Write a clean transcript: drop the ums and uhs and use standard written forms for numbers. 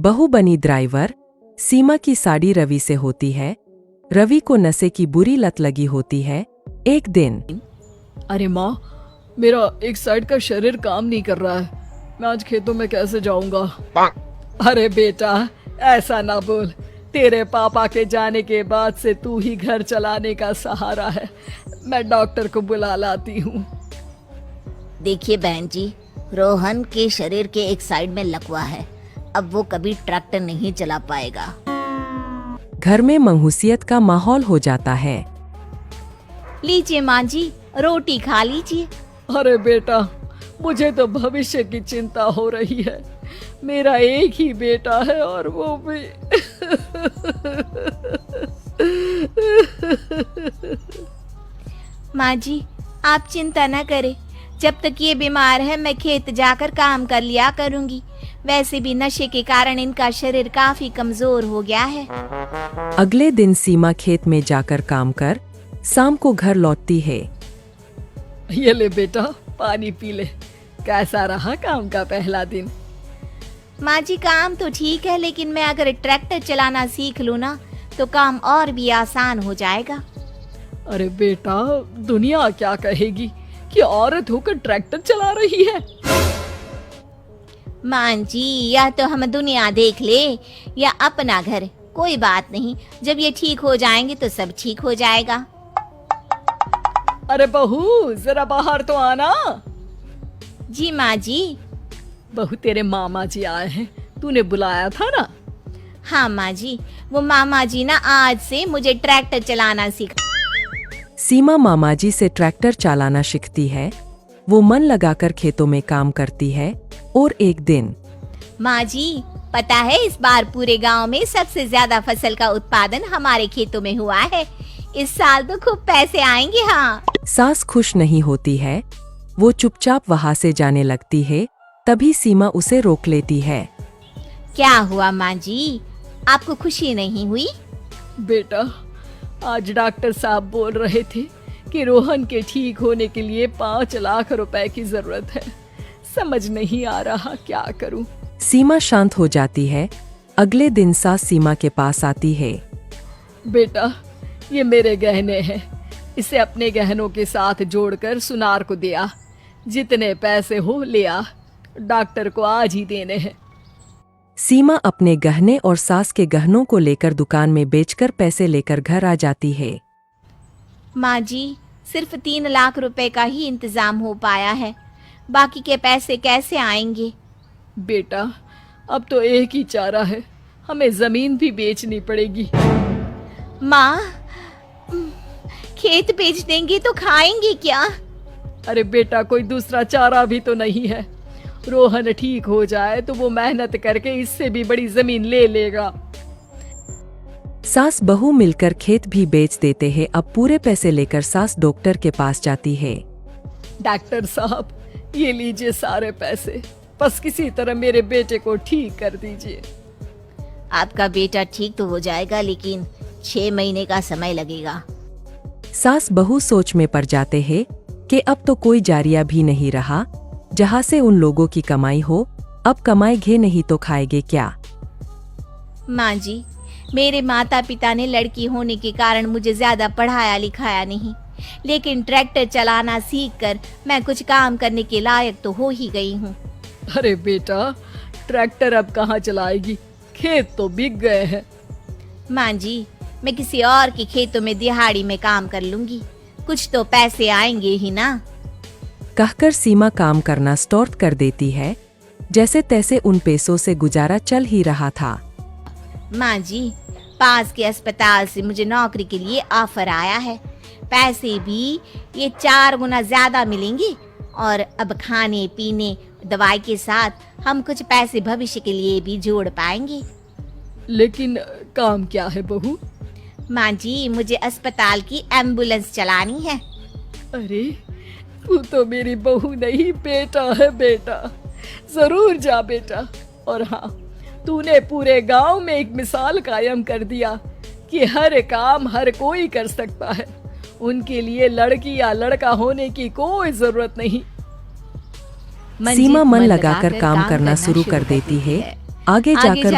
बहू बनी ड्राइवर। सीमा की साड़ी रवि से होती है। रवि को नशे की बुरी लत लगी होती है। एक दिन अरे माँ, मेरा एक साइड का शरीर काम नहीं कर रहा है। मैं आज खेतों में कैसे जाऊंगा? अरे बेटा, ऐसा ना बोल। तेरे पापा के जाने के बाद से तू ही घर चलाने का सहारा है। मैं डॉक्टर को बुला लाती हूँ। देखिए बहन जी, रोहन के शरीर के एक साइड में लकवा है। अब वो कभी ट्रैक्टर नहीं चला पाएगा। घर में मंहूसियत का माहौल हो जाता है। लीजिए माँ जी, रोटी खा लीजिए। अरे बेटा, मुझे तो भविष्य की चिंता हो रही है। मेरा एक ही बेटा है और वो भी माँ जी, आप चिंता न करें। जब तक ये बीमार है मैं खेत जाकर काम कर लिया करूंगी। वैसे भी नशे के कारण इनका शरीर काफी कमजोर हो गया है। अगले दिन सीमा खेत में जाकर काम कर शाम को घर लौटती है। ये ले बेटा, पानी पी ले। कैसा रहा काम का पहला दिन? माँ जी, काम तो ठीक है, लेकिन मैं अगर ट्रैक्टर चलाना सीख लूँ ना तो काम और भी आसान हो जाएगा। अरे बेटा, दुनिया क्या कहेगी कि औरत होकर ट्रैक्टर चला रही है। माँ जी, या तो हम दुनिया देख ले या अपना घर, कोई बात नहीं। जब ये ठीक हो जाएंगे तो सब ठीक हो जाएगा। अरे बहू, जरा बाहर तो आना। जी माँ जी। बहू, तेरे मामा जी आए हैं, तूने बुलाया था ना? हाँ माँ जी, वो मामा जी ना आज से मुझे ट्रैक्टर चलाना सिखा। सीमा मामा जी से ट्रैक्टर चलाना सीखती है। वो मन लगाकर खेतों में काम करती है। और एक दिन माँ जी, पता है इस बार पूरे गांव में सबसे ज्यादा फसल का उत्पादन हमारे खेतों में हुआ है। इस साल तो खूब पैसे आएंगे। हाँ। सास खुश नहीं होती है। वो चुपचाप वहाँ से जाने लगती है। तभी सीमा उसे रोक लेती है। क्या हुआ माँ जी, आपको खुशी नहीं हुई? बेटा, आज डॉक्टर साहब बोल रहे थे कि रोहन के ठीक होने के लिए 5 लाख रुपए की जरूरत है। समझ नहीं आ रहा क्या करूं। सीमा शांत हो जाती है। अगले दिन सास सीमा के पास आती है। बेटा, ये मेरे गहने हैं। इसे अपने गहनों के साथ जोड़कर सुनार को दिया। जितने पैसे हो ले आ। डॉक्टर को आज ही देने हैं। सीमा अपने गहने और सास के गहनों को लेकर दुकान में बेचकर पैसे लेकर घर आ जाती है। माँ जी, सिर्फ 3 लाख रुपए का ही इंतजाम हो पाया है। बाकी के पैसे कैसे आएंगे? बेटा, अब तो एक ही चारा है, हमें जमीन भी बेचनी पड़ेगी। माँ, खेत बेच देंगे तो खाएंगे क्या? अरे बेटा, कोई दूसरा चारा भी तो नहीं है। रोहन ठीक हो जाए तो वो मेहनत करके इससे भी बड़ी जमीन ले लेगा। सास बहू मिलकर खेत भी बेच देते हैं। अब पूरे पैसे लेकर सास डॉक्टर के पास जाती है। डॉक्टर साहब, ये लीजिए सारे पैसे। बस किसी तरह मेरे बेटे को ठीक कर दीजिए। आपका बेटा ठीक तो हो जाएगा, लेकिन 6 महीने का समय लगेगा। सास बहू सोच में पड़ जाते हैं कि अब तो कोई जारिया भी नहीं रहा जहाँ से उन लोगों की कमाई हो। अब कमाएंगे नहीं तो खाएंगे क्या? माँ जी, मेरे माता पिता ने लड़की होने के कारण मुझे ज्यादा पढ़ाया लिखाया नहीं, लेकिन ट्रैक्टर चलाना सीखकर मैं कुछ काम करने के लायक तो हो ही गई हूँ। अरे बेटा, ट्रैक्टर अब कहाँ चलाएगी? खेत तो बिक गए हैं। माँ जी, मैं किसी और के खेतों में दिहाड़ी में काम कर लूंगी। कुछ तो पैसे आएंगे ही ना। कहकर सीमा काम करना स्टार्ट कर देती है। जैसे तैसे उन पैसों से गुजारा चल ही रहा था। माँ जी, पास के अस्पताल से मुझे नौकरी के लिए ऑफर आया है। पैसे भी ये 4 गुना ज्यादा मिलेंगे और अब खाने पीने दवाई के साथ हम कुछ पैसे भविष्य के लिए भी जोड़ पाएंगे। लेकिन काम क्या है बहू? माँ जी, मुझे अस्पताल की एम्बुलेंस चलानी है। अरे, तू तो मेरी बहू नहीं, बेटा है बेटा। जरूर जा बेटा। और हाँ, तूने पूरे गांव में एक मिसाल कायम कर दिया कि हर काम हर कोई कर सकता है। उनके लिए लड़की या लड़का होने की कोई जरूरत नहीं। सीमा मन लगाकर काम करना शुरू कर देती है। आगे जाकर वो